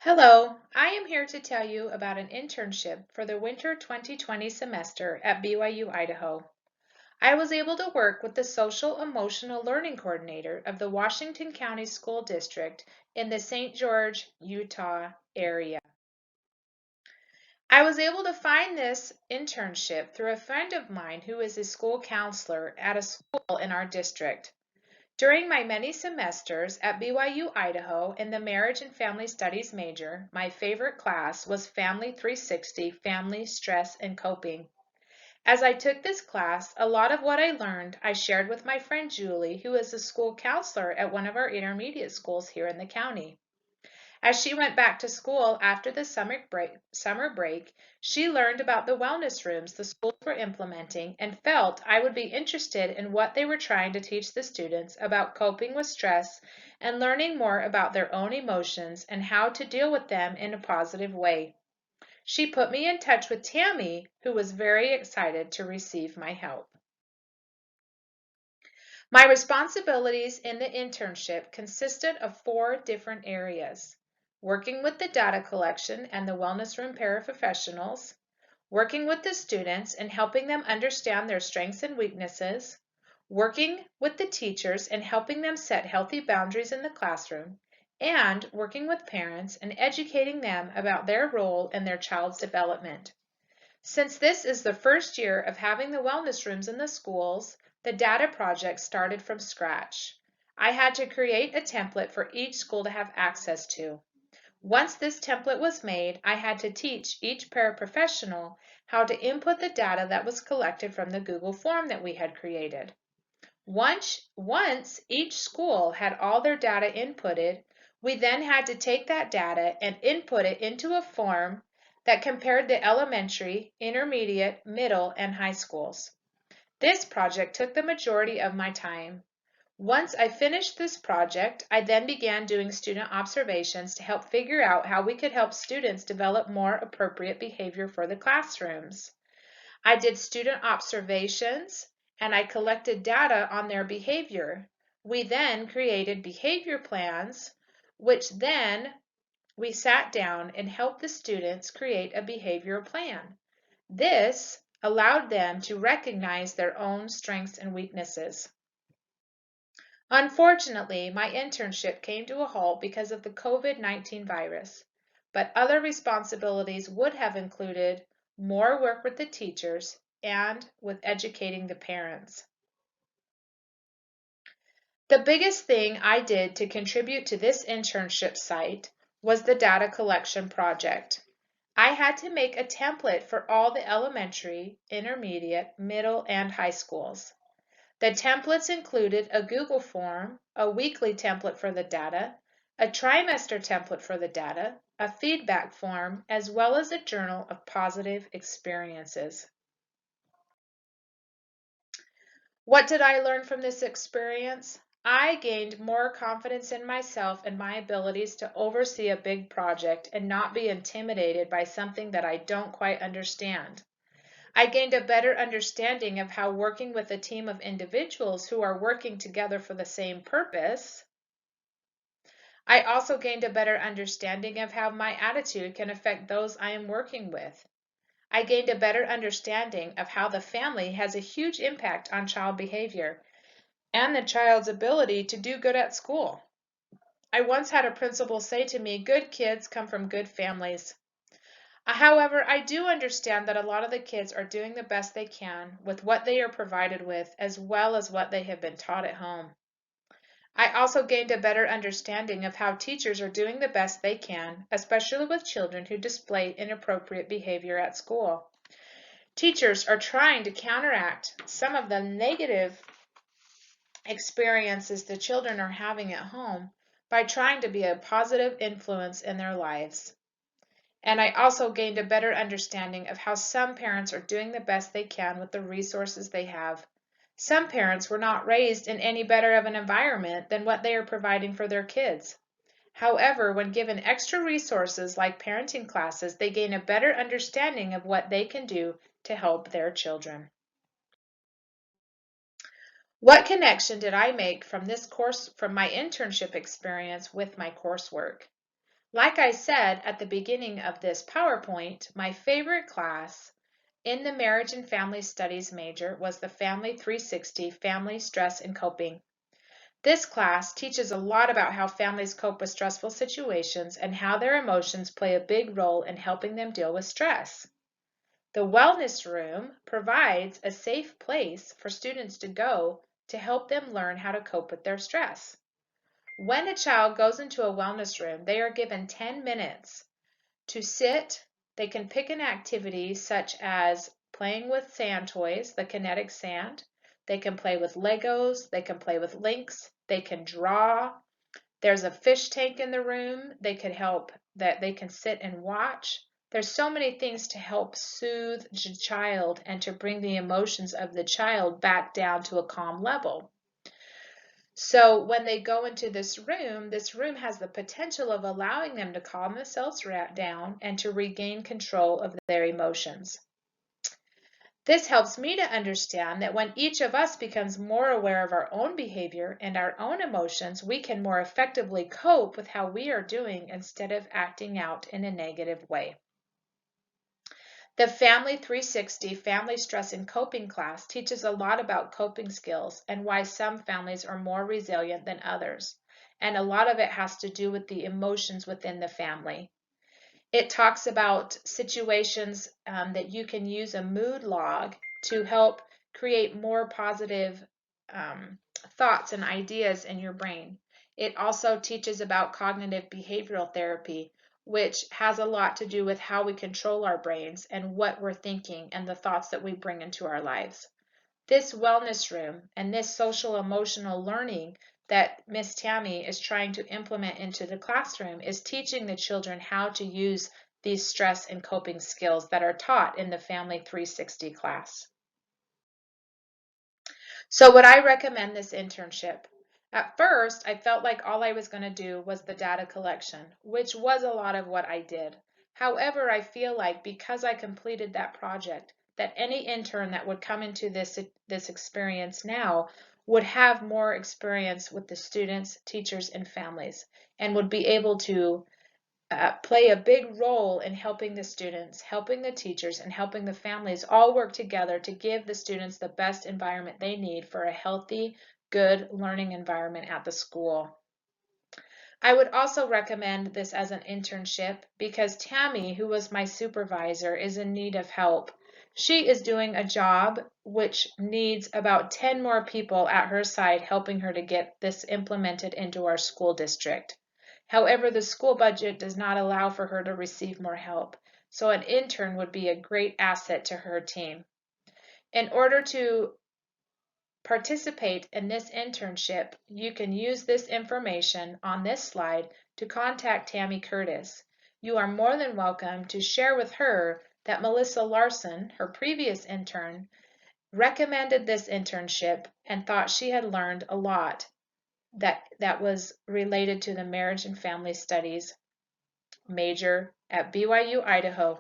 Hello, I am here to tell you about an internship for the winter 2020 semester at BYU-Idaho. I was able to work with the Social Emotional Learning Coordinator of the Washington County School District in the St. George, Utah area. I was able to find this internship through a friend of mine who is a school counselor at a school in our district. During my many semesters at BYU-Idaho in the Marriage and Family Studies major, my favorite class was Family 360, Family, Stress, and Coping. As I took this class, a lot of what I learned I shared with my friend Julie, who is a school counselor at one of our intermediate schools here in the county. As she went back to school after the summer break, she learned about the wellness rooms the schools were implementing and felt I would be interested in what they were trying to teach the students about coping with stress and learning more about their own emotions and how to deal with them in a positive way. She put me in touch with Tammy, who was very excited to receive my help. My responsibilities in the internship consisted of 4 different areas: working with the data collection and the wellness room paraprofessionals, working with the students and helping them understand their strengths and weaknesses, working with the teachers and helping them set healthy boundaries in the classroom, and working with parents and educating them about their role in their child's development. Since this is the first year of having the wellness rooms in the schools, the data project started from scratch. I had to create a template for each school to have access to. Once this template was made, I had to teach each paraprofessional how to input the data that was collected from the Google form that we had created. Once each school had all their data inputted, we then had to take that data and input it into a form that compared the elementary, intermediate, middle, and high schools. This project took the majority of my time. Once I finished this project, I then began doing student observations to help figure out how we could help students develop more appropriate behavior for the classrooms. I did student observations and I collected data on their behavior. We then created behavior plans, which then we sat down and helped the students create a behavioral plan. This allowed them to recognize their own strengths and weaknesses. Unfortunately, my internship came to a halt because of the COVID-19 virus, but other responsibilities would have included more work with the teachers and with educating the parents. The biggest thing I did to contribute to this internship site was the data collection project. I had to make a template for all the elementary, intermediate, middle, and high schools. The templates included a Google form, a weekly template for the data, a trimester template for the data, a feedback form, as well as a journal of positive experiences. What did I learn from this experience? I gained more confidence in myself and my abilities to oversee a big project and not be intimidated by something that I don't quite understand. I gained a better understanding of how working with a team of individuals who are working together for the same purpose. I also gained a better understanding of how my attitude can affect those I am working with. I gained a better understanding of how the family has a huge impact on child behavior and the child's ability to do good at school. I once had a principal say to me, "Good kids come from good families." However, I do understand that a lot of the kids are doing the best they can with what they are provided with, as well as what they have been taught at home. I also gained a better understanding of how teachers are doing the best they can, especially with children who display inappropriate behavior at school. Teachers are trying to counteract some of the negative experiences the children are having at home by trying to be a positive influence in their lives. And I also gained a better understanding of how some parents are doing the best they can with the resources they have. Some parents were not raised in any better of an environment than what they are providing for their kids. However, when given extra resources like parenting classes, they gain a better understanding of what they can do to help their children. What connection did I make from my internship experience with my coursework? Like I said at the beginning of this PowerPoint, my favorite class in the Marriage and Family Studies major was the Family 360, Family Stress and Coping. This class teaches a lot about how families cope with stressful situations and how their emotions play a big role in helping them deal with stress. The Wellness Room provides a safe place for students to go to help them learn how to cope with their stress. When a child goes into a wellness room, they are given 10 minutes to sit. They can pick an activity such as playing with sand toys, the kinetic sand. They can play with Legos. They can play with links. They can draw. There's a fish tank in the room. They can sit and watch. There's so many things to help soothe the child and to bring the emotions of the child back down to a calm level. So when they go into this room has the potential of allowing them to calm themselves down and to regain control of their emotions. This helps me to understand that when each of us becomes more aware of our own behavior and our own emotions, we can more effectively cope with how we are doing instead of acting out in a negative way. The Family 360 Family Stress and Coping class teaches a lot about coping skills and why some families are more resilient than others. And a lot of it has to do with the emotions within the family. It talks about situations that you can use a mood log to help create more positive thoughts and ideas in your brain. It also teaches about cognitive behavioral therapy, which has a lot to do with how we control our brains and what we're thinking and the thoughts that we bring into our lives. This wellness room and this social emotional learning that Miss Tammy is trying to implement into the classroom is teaching the children how to use these stress and coping skills that are taught in the Family 360 class. So would I recommend this internship? At first, I felt like all I was going to do was the data collection, which was a lot of what I did. However, I feel like because I completed that project, that any intern that would come into this experience now would have more experience with the students, teachers, and families, and would be able to play a big role in helping the students, helping the teachers, and helping the families all work together to give the students the best environment they need for a healthy, good learning environment at the school. I would also recommend this as an internship because Tammy, who was my supervisor, is in need of help. She is doing a job which needs about 10 more people at her side helping her to get this implemented into our school district. However, the school budget does not allow for her to receive more help, so an intern would be a great asset to her team. In order to participate in this internship, you can use this information on this slide to contact Tammy Curtis. You are more than welcome to share with her that Melissa Larson, her previous intern, recommended this internship and thought she had learned a lot that was related to the Marriage and Family Studies major at BYU-Idaho